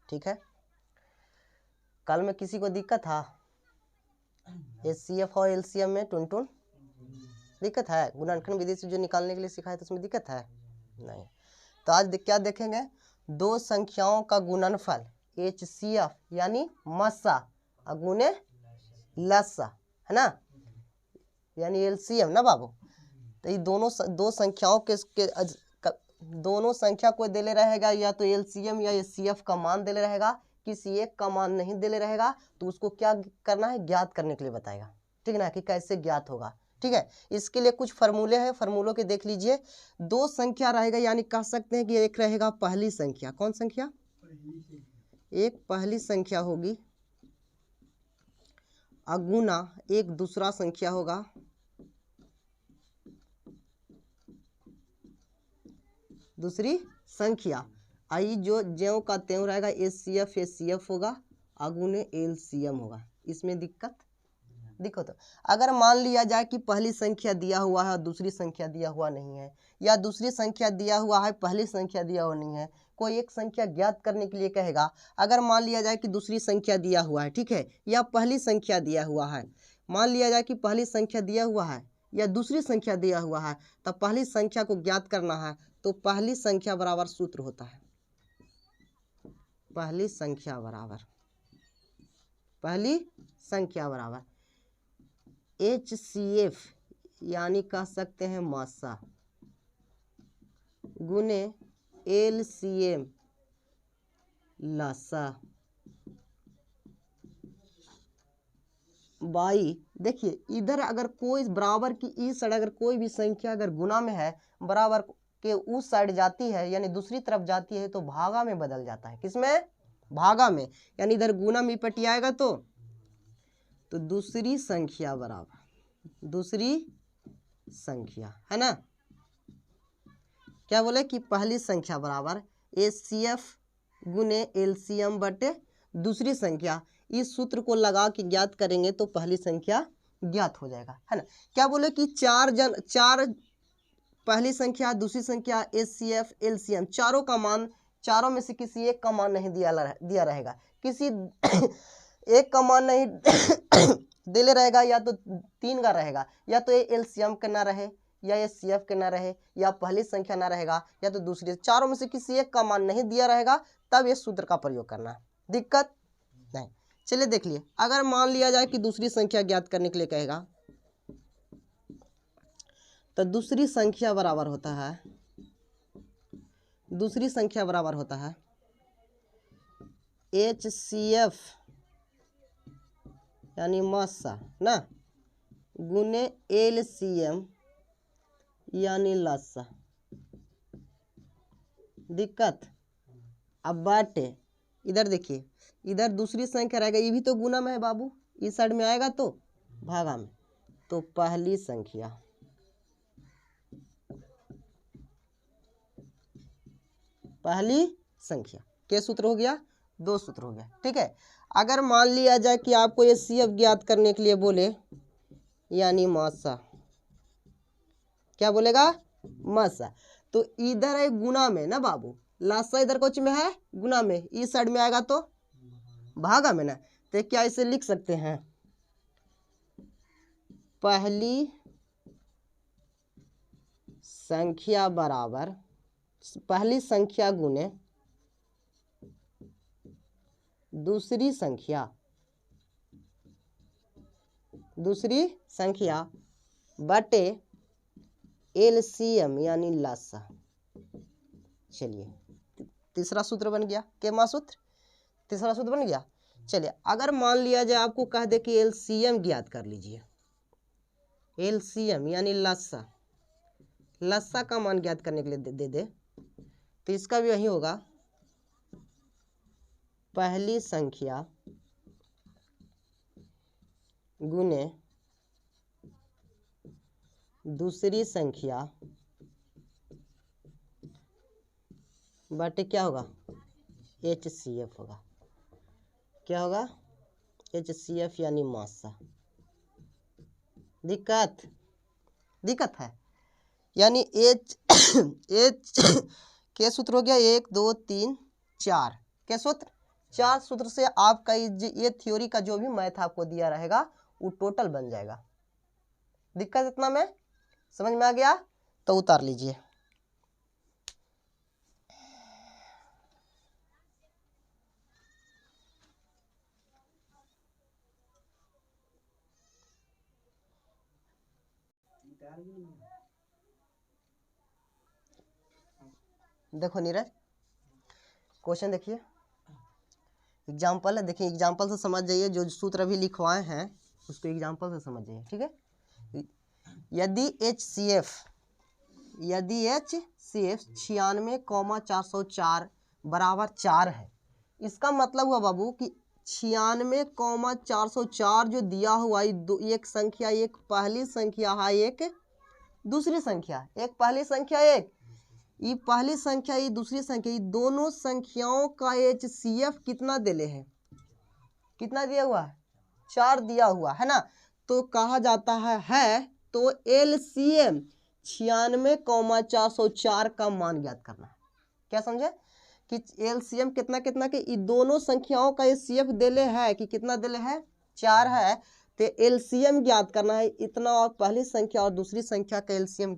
ठीक है। कल में किसी को दिक्कत था HCF और LCM में? टुन दिक्कत है? गुणनखंड विधि से जो निकालने के लिए सिखाया था उसमें दिक्कत है? नहीं। तो आज क्या देखेंगे? दो संख्याओं का गुणनफल HCF यानी मस्सा गुणे लस्सा, है ना, यानी LCM ना बाबू। तो ये दो संख्याओं दोनों संख्या को देले रहेगा, या तो LCM या HCF का मान देले रहेगा, किसी एक का मान नहीं देले रहेगा, तो उसको क्या करना है? ज्ञात करने के लिए बताएगा, ठीक है ना, कि कैसे ज्ञात होगा। ठीक है, इसके लिए कुछ फार्मूले हैं, फार्मूलों के देख लीजिए। दो संख्या रहेगा, यानी कह सकते हैं कि एक रहेगा पहली संख्या। कौन संख्या? एक पहली संख्या होगी अगुना एक दूसरा संख्या होगा दूसरी संख्या। आई जो ज्यों का त्यों रहेगा, HCF होगा, अगुने LCM होगा। इसमें दिक्कत देखो। तो अगर मान लिया जाए कि पहली संख्या दिया हुआ है और दूसरी संख्या दिया हुआ नहीं है, या दूसरी संख्या दिया हुआ है पहली संख्या दिया हुआ नहीं है, कोई एक संख्या ज्ञात करने के लिए कहेगा। अगर मान लिया जाए कि दूसरी संख्या दिया हुआ है, ठीक है, या पहली संख्या दिया हुआ है, मान लिया जाए कि पहली संख्या दिया हुआ है या दूसरी संख्या दिया हुआ है, तब पहली संख्या को ज्ञात करना है। तो पहली संख्या बराबर सूत्र होता है, पहली संख्या बराबर HCF यानी कह सकते हैं मस्सा गुने LCM लस्सा। बाई देखिए, इधर अगर कोई बराबर की इस साइड अगर कोई भी संख्या अगर गुना में है, बराबर के उस साइड जाती है यानी दूसरी तरफ जाती है, तो भागा में बदल जाता है। किसमें? भागा में। यानी इधर गुना में पटी आएगा तो दूसरी संख्या बराबर, दूसरी संख्या, है ना। क्या बोले कि पहली संख्या बराबर HCF गुने LCM बटे दूसरी संख्या। इस सूत्र को लगा के ज्ञात करेंगे तो पहली संख्या ज्ञात हो जाएगा, है ना। क्या बोले कि चार पहली संख्या, दूसरी संख्या, HCF LCM, चारों का मान, चारों में से किसी एक का मान नहीं दिया रहेगा, किसी एक का मान नहीं दिले रहेगा, या तो तीन का रहेगा, या तो LCM का ना रहे, या HCF के ना रहे, या पहली संख्या ना रहेगा, या तो दूसरी। चारों में से किसी एक का मान नहीं दिया रहेगा, तब ये सूत्र का प्रयोग करना है। दिक्कत नहीं। चलिए देख लिए, अगर मान लिया जाए कि दूसरी संख्या ज्ञात करने के लिए कहेगा, तो दूसरी संख्या बराबर होता है HCF यानी मस्सा ना गुने LCM यानी लस्सा। दिक्कत। अब बाटे इधर देखिए, इधर दूसरी संख्या रहेगा, ये भी तो गुना में है बाबू, इस साइड में आएगा तो भागा में। तो पहली संख्या के सूत्र हो गया, दो सूत्र हो गया, ठीक है। अगर मान लिया जाए कि आपको HCF ज्ञात करने के लिए बोले, यानी मस्सा, क्या बोलेगा? मस्सा। तो इधर है गुना में ना बाबू, लस्सा इधर कुछ में है गुना में, इस साइड में आएगा तो भागा में ना। तो क्या इसे लिख सकते हैं? पहली संख्या बराबर पहली संख्या गुने दूसरी संख्या बटे LCM यानी लस्सा। चलिए तीसरा सूत्र बन गया, केमा सूत्र? तीसरा सूत्र बन गया। चलिए अगर मान लिया जाए आपको कह दे कि LCM ज्ञात कर लीजिए, LCM यानी लस्सा का मान ज्ञात करने के लिए दे, तो इसका भी वही होगा, पहली संख्या गुने दूसरी संख्या बटे क्या होगा? HCF होगा। क्या होगा? HCF यानी मस्सा। दिक्कत है। यानी H के सूत्र हो गया 1 2 3 4, क्या सूत्र? 4 सूत्र से आपका ये थ्योरी का जो भी मैथ आपको दिया रहेगा वो टोटल बन जाएगा। दिक्कत इतना में समझ में आ गया? तो उतार लीजिए। देखो नीरज, क्वेश्चन देखिए, एग्जाम्पल है, देखिए एग्जाम्पल से समझ जाइए, जो सूत्र अभी लिखवाए हैं उसको एग्जाम्पल से समझ जाइए, ठीक है। यदि HCF 96,404 बराबर 4 है, इसका मतलब हुआ बाबू कि 96,404 जो दिया हुआ एक संख्या, एक पहली संख्या है, एक दूसरी संख्या, एक पहली संख्या, एक ये पहली संख्या, ये दूसरी संख्या, ये दोनों संख्याओं का HCF कितना दिले है? कितना दिया हुआ है? 4 दिया हुआ है ना। तो कहा जाता है तो LCM 96,404 का मान ज्ञात करना है। क्या समझे कि LCM कितना कितना के दोनों संख्याओं का HCF दिले है कि कितना दिले है? 4 है। तो LCM ज्ञात करना है इतना, और पहली संख्या और दूसरी संख्या का LCM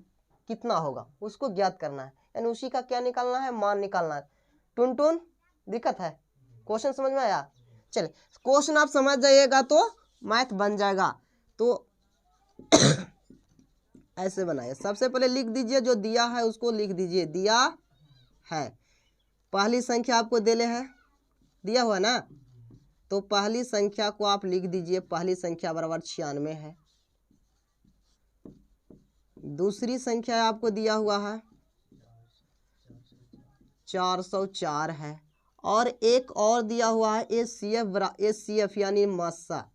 कितना होगा उसको ज्ञात करना है, यानी उसी का क्या निकालना है? मान निकालना है। टुन टुन दिक्कत है? क्वेश्चन समझ में आया? चले, क्वेश्चन आप समझ जाइएगा तो मैथ बन जाएगा। तो ऐसे बनाइए, सबसे पहले लिख दीजिए, जो दिया है उसको लिख दीजिए, दिया है पहली संख्या आपको देले है, दिया हुआ ना, तो पहली संख्या को आप लिख दीजिए, पहली संख्या बराबर 96 है। दूसरी संख्या आपको दिया हुआ है 404 है, और एक और दिया हुआ है HCF यानी मस्सा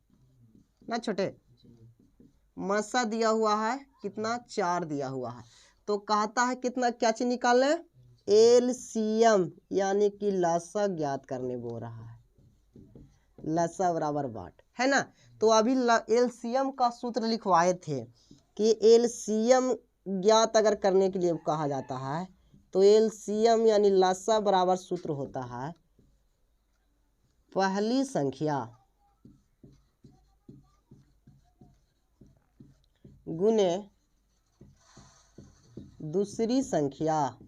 ना छोटे, मस्सा दिया हुआ है कितना? 4 दिया हुआ है। तो कहता है कितना, क्या चीज निकालना है? LCM यानी कि लसा ज्ञात करने बोल रहा है, लसा बराबर बाट है ना। तो अभी LCM का सूत्र लिखवाए थे कि LCM ज्ञात अगर करने के लिए कहा जाता है तो LCM यानी लसा बराबर सूत्र होता है पहली संख्या गुने दूसरी संख्या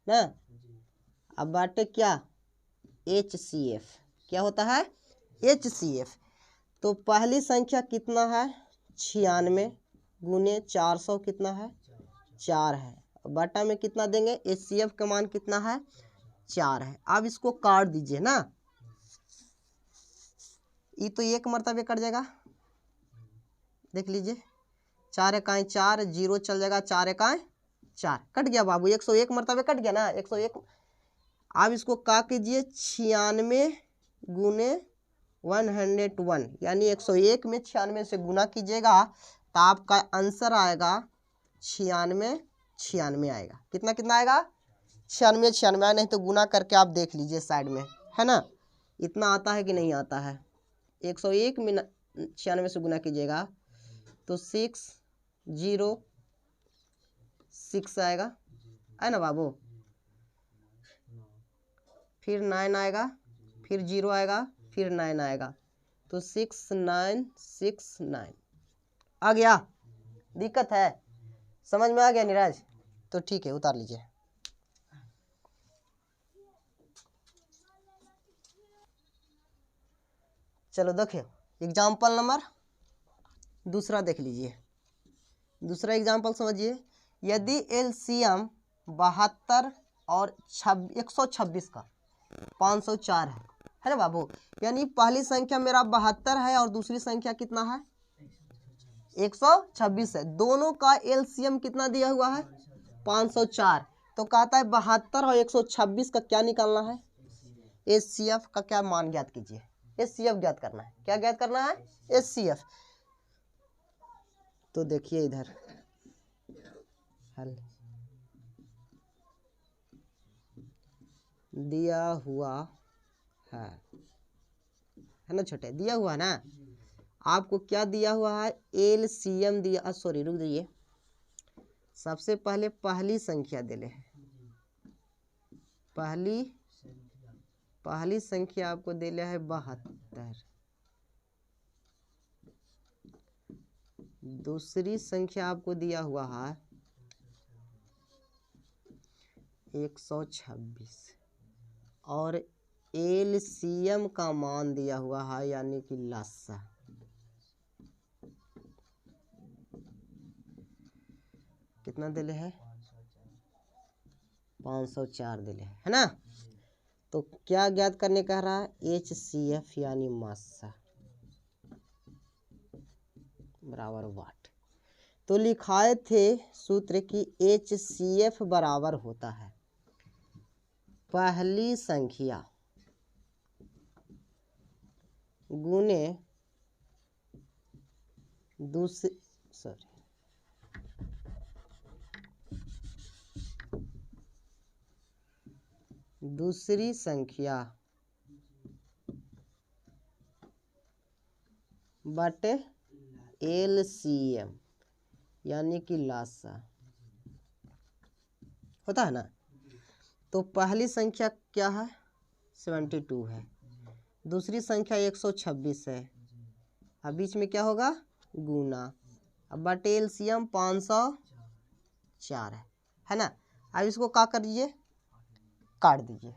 ना, अब बाटे क्या? HCF। क्या होता है? HCF। तो पहली संख्या कितना है? 96 गुने 400 कितना है? 4 है। बटा में कितना देंगे? HCF का मान कितना है? 4 है। अब इसको काट दीजिए ना, ये तो एक मरतबे कट जाएगा, देख लीजिए, 4 एकाएँ 4, 0 चल जाएगा, 4 एकाएँ 4, कट गया बाबू, 101 मरतबे कट गया ना, 101। अब इसको का कीजिए, 96 गुने 101 यानी 101 में 96 से गुना कीजिएगा तो आपका आंसर आएगा 96 आएगा। कितना कितना आएगा? 96 आएगा, नहीं तो गुना करके आप देख लीजिए साइड में, है ना, इतना आता है कि नहीं आता है। 101 में 96 से गुना कीजिएगा तो 606 आएगा, है ना बाबू, फिर 9 आएगा, फिर 0 आएगा, फिर 9 आएगा, तो 6969 आ गया। दिक्कत है? समझ में आ गया नीरज? तो ठीक है, उतार लीजिए। चलो देखिए, एग्जाम्पल नंबर दूसरा देख लीजिए। दूसरा एग्जाम्पल समझिए, यदि LCM 72 और 126 का 504 है ना बाबू, यानी पहली संख्या मेरा 72 है और दूसरी संख्या कितना है? 126 है। दोनों का LCM कितना दिया हुआ है? 504। तो कहता है 72 और 126 का क्या निकालना है? HCF का क्या मान ज्ञात कीजिए। HCF ज्ञात करना है। क्या ज्ञात करना है? HCF। तो देखिए इधर हल दिया हुआ है ना छोटे, दिया हुआ ना, आपको क्या दिया हुआ है? LCM दिया, सॉरी रुक जाइए, सबसे पहले पहली संख्या दिले है, पहली संख्या आपको दिया है 72, दूसरी संख्या आपको दिया हुआ है 126 और एलसीएम का मान दिया हुआ है यानी कि लसा कितना दिले है 504 दिले है ना। तो क्या ज्ञात करने कह रहा है HCF यानी मासा बराबर वाट। तो लिखाए थे सूत्र की HCF बराबर होता है पहली संख्या गुने दूसरी संख्या बटे LCM यानी कि लासा होता है ना। तो पहली संख्या क्या है 72 है, दूसरी संख्या 126 है, अब बीच में क्या होगा गुना, अब बटे LCM 504 है ना। अब इसको क्या कर दीजिए काट दीजिए,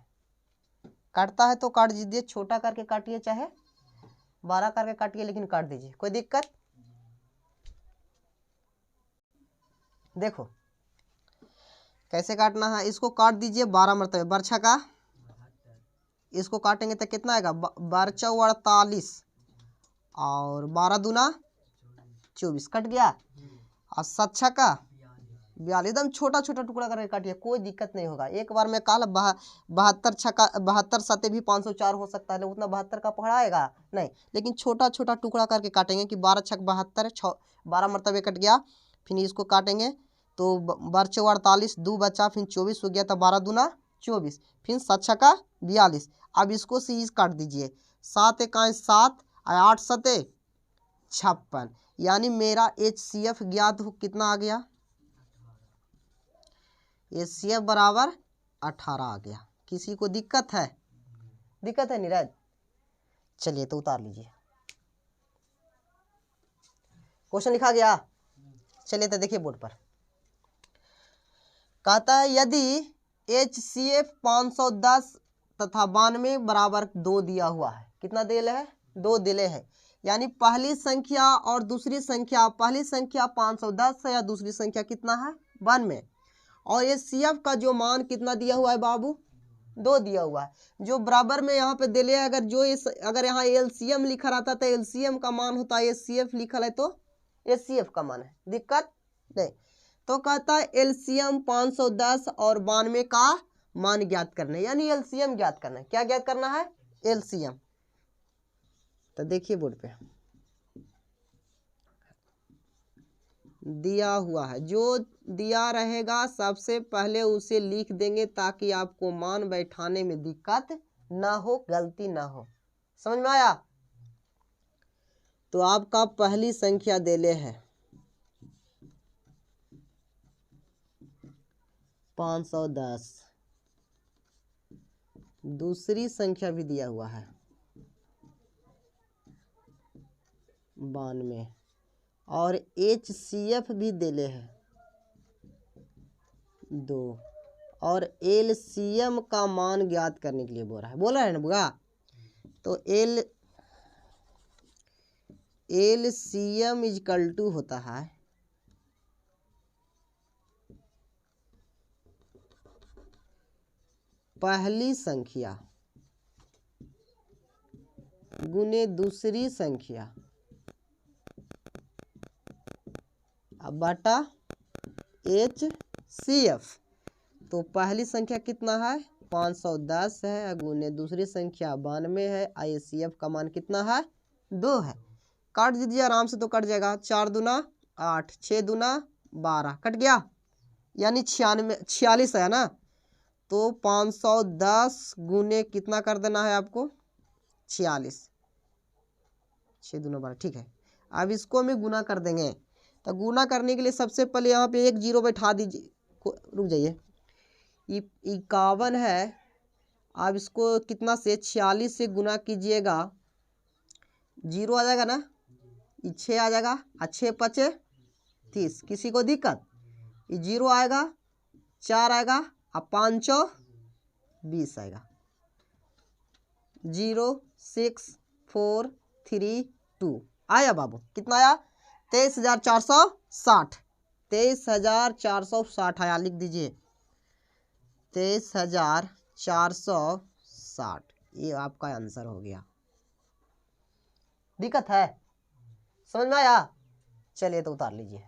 काटता है तो काट दीजिए, छोटा करके काटिए चाहे 12 करके काटिए लेकिन काट दीजिए, कोई दिक्कत। देखो कैसे काटना है, इसको काट दीजिए 12 मरतबे बरछा का, इसको काटेंगे तो कितना आएगा 12 48 और 12 दूना 24 कट गया, और 7 का 42 एकदम छोटा छोटा टुकड़ा करके काटिए, कोई दिक्कत नहीं होगा। एक बार में काल 72 सते भी 504 हो सकता है, उतना 72 का पकड़ाएगा नहीं, लेकिन छोटा छोटा टुकड़ा करके काटेंगे कि 12 छक 72 12 मरतबे कट गया, फिर इसको काटेंगे तो 12 48 2 बचा, फिर 24 हो गया, तो 12 दूना 24, फिर 7 का 42। अब इसको से काट दीजिए, 7 1 7 और 8 सते 56, यानी मेरा HCF ज्ञात हो कितना आ गया HCF बराबर 18 आ गया। किसी को दिक्कत है, दिक्कत है नीरज? चलिए तो उतार लीजिए, क्वेश्चन लिखा गया। चलिए तो देखिए बोर्ड पर कहता है यदि HCF 510 तथा 92 बराबर 2 दिया हुआ है, कितना दिले है 2 दिले है, यानी पहली संख्या और दूसरी संख्या, पहली संख्या 510 है या दूसरी संख्या कितना है 92, और HCF का जो मान कितना दिया हुआ है बाबू 2 दिया हुआ है, जो बराबर में यहाँ पे दिले है। अगर यहाँ LCM लिखा रहता तो LCM का मान होता है, HCF लिखा है तो HCF का मान है, दिक्कत नहीं। तो कहता है LCM 510 और 92 का मान ज्ञात करना है, यानी LCM ज्ञात करना है। क्या ज्ञात करना है LCM। तो देखिए बोर्ड पे दिया हुआ है, जो दिया रहेगा सबसे पहले उसे लिख देंगे ताकि आपको मान बैठाने में दिक्कत ना हो, गलती ना हो, समझ में आया। तो आपका पहली संख्या देले है 510, दूसरी संख्या भी दिया हुआ है 92 और HCF भी दिले है 2 और LCM का मान ज्ञात करने के लिए बोला है ना बुआ। तो LCM इजकल टू होता है पहली संख्या गुने दूसरी संख्या अब बटा HCF। तो पहली संख्या कितना है 510 है, गुने दूसरी संख्या 92 है, HCF का मान कितना है 2 है। काट दीजिए आराम से तो कट जाएगा, 4 दूना 8 6 दूना 12 कट गया, यानी 46 है ना। तो 510 गुने कितना कर देना है आपको 46, 6 दूना 12 ठीक है। अब इसको में गुना कर देंगे, तो गुना करने के लिए सबसे पहले यहाँ पे 1 0 बैठा दीजिए, रुक जाइए, 51 है अब इसको कितना से 46 से गुना कीजिएगा, 0 आ जाएगा ना, 6 आ जाएगा, 6 पचे 30, किसी को दिक्कत, 0 आएगा, 4 आएगा, अब 5 चौ 20 आएगा, 0 6 4 3 2 आया बाबू, कितना आया 23,460, 23,460 आया, लिख दीजिए 23,460, ये आपका आंसर हो गया। दिक्कत है, समझ में आया? चलिए तो उतार लीजिए।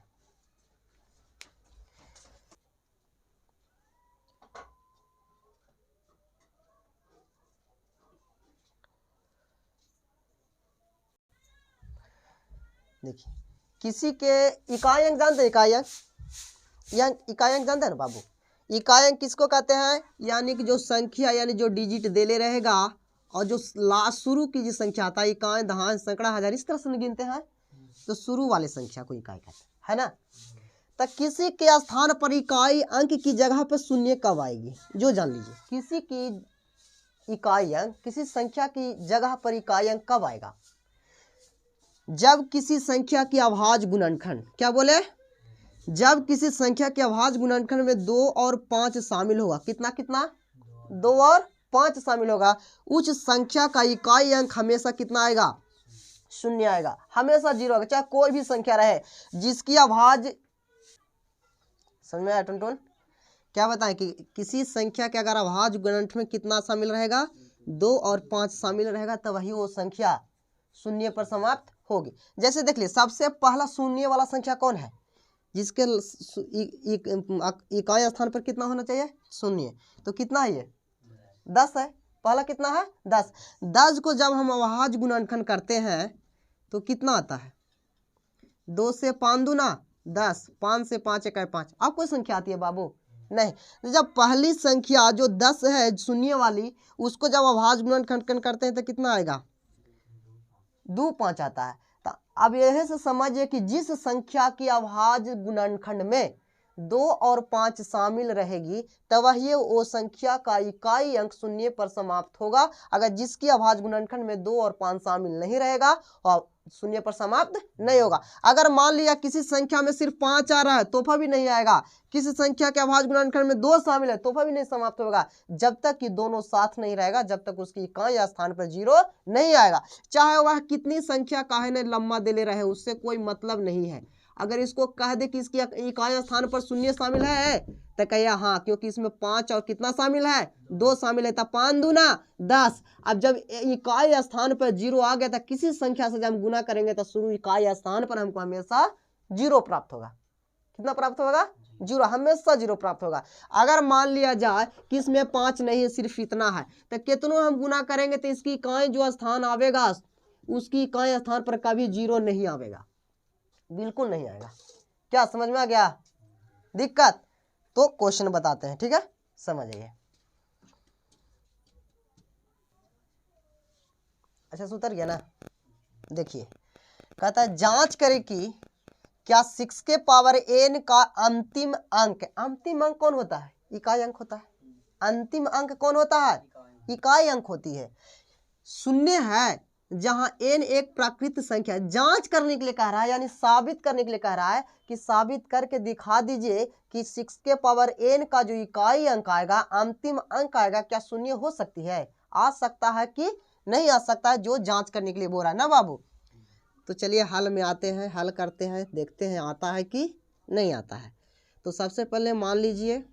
देखिए, किसी के इकाई अंक जानते हैं, इकाई अंक, इकाई अंक जानते हैं ना बाबू? इकाई अंक किसको कहते हैं? यानी कि जो संख्या यानी जो डिजिट दे ले रहेगा और जो लास्ट शुरू की जो संख्या आता है, इकाई दहांश सैकड़ा हजार इस तरह से गिनते हैं, तो शुरू वाले संख्या को इकाई कहते हैं, है ना? तो किसी के स्थान पर इकाई अंक की जगह पर शून्य कब आएगी, जो जान लीजिए। किसी की इकाई अंक, किसी संख्या की जगह पर इकाई अंक कब आएगा? जब किसी संख्या की अभाज्य गुणनखंड, क्या बोले? जब किसी संख्या के अभाज्य गुणनखंड में 2 और 5 शामिल होगा, कितना कितना? 2 और 5 शामिल होगा, उस संख्या का इकाई अंक हमेशा कितना आएगा? शून्य आएगा, हमेशा 0 आएगा, चाहे कोई भी संख्या रहे जिसकी अभाज्य, समझ में आया टुनटुन? क्या बताएं कि किसी संख्या के अगर अभाज्य गुणनखंड में कितना शामिल रहेगा? 2 और 5 शामिल रहेगा, तो वही वो संख्या शून्य पर समाप्त होगी। जैसे देख लिए, सबसे पहला शून्य वाला संख्या कौन है? जिसके इकाई स्थान पर कितना होना चाहिए? शून्य, तो कितना है ये? 10 है, पहला कितना है? 10। 10 को जब हम अभाज्य गुणनखंड करते हैं तो कितना आता है? 2 से 5 दूना 10, 5 से 5 इकाई 5। अब कोई संख्या आती है बाबू? नहीं। तो जब पहली संख्या जो 10 है शून्य वाली, उसको जब अभाज्य गुणनखंड करते हैं तो कितना आएगा? 2 5 आता है। तो अब यह से समझिए कि जिस संख्या की अभाज्य गुणनखंड में 2 और 5 शामिल रहेगी, तब वही वो संख्या का इकाई अंक शून्य पर समाप्त होगा। अगर जिसकी अभाज्य गुणनखंड में 2 और 5 शामिल नहीं रहेगा और शून्य पर समाप्त नहीं होगा। अगर मान लिया किसी संख्या में सिर्फ 5 आ रहा है, तोहफा भी नहीं आएगा। किसी संख्या के अभाज्य गुणनखंड में 2 शामिल है, तोहफा भी नहीं समाप्त होगा, जब तक कि दोनों साथ नहीं रहेगा, जब तक उसकी इकाई स्थान पर 0 नहीं आएगा। चाहे वह कितनी संख्या काहे ने लम्बा दे ले रहे, उससे कोई मतलब नहीं है। अगर इसको कह दे कि इसकी इकाई स्थान पर शून्य शामिल है, तो कहिए हाँ, क्योंकि इसमें 5 और कितना शामिल है? 2 शामिल है, तब 5 दूना 10। अब जब इकाई स्थान पर 0 आ गया, तो किसी संख्या से जब हम गुना करेंगे तो शुरू इकाई स्थान पर हमको हमेशा 0 प्राप्त होगा। कितना प्राप्त होगा? 0, हमेशा 0 प्राप्त होगा। अगर मान लिया जाए कि इसमें 5 नहीं है, सिर्फ इतना है, तो कितनों हम गुना करेंगे तो इसकी इकाई जो स्थान आवेगा, उसकी इकाई स्थान पर कभी 0 नहीं आवेगा, बिल्कुल नहीं आएगा। क्या समझ में आ गया? दिक्कत? तो क्वेश्चन बताते हैं, ठीक है, समझिए। अच्छा उतर गया ना? देखिए, कहता है जांच करें कि क्या 6 के पावर n का अंतिम अंक, अंतिम अंक कौन होता है? इकाई अंक होता है। अंतिम अंक कौन होता है? इकाई अंक होती है। शून्य है जहां n एक प्राकृत संख्या है। जांच करने के लिए कह रहा है, यानी साबित करने के लिए कह रहा है कि साबित करके दिखा दीजिए कि 6 के पावर n का जो इकाई अंक आएगा, अंतिम अंक आएगा, क्या शून्य हो सकती है? आ सकता है कि नहीं आ सकता है, जो जांच करने के लिए बोल रहा है ना बाबू। तो चलिए हल में आते हैं, हल करते हैं, देखते हैं आता है कि नहीं आता है। तो सबसे पहले मान लीजिए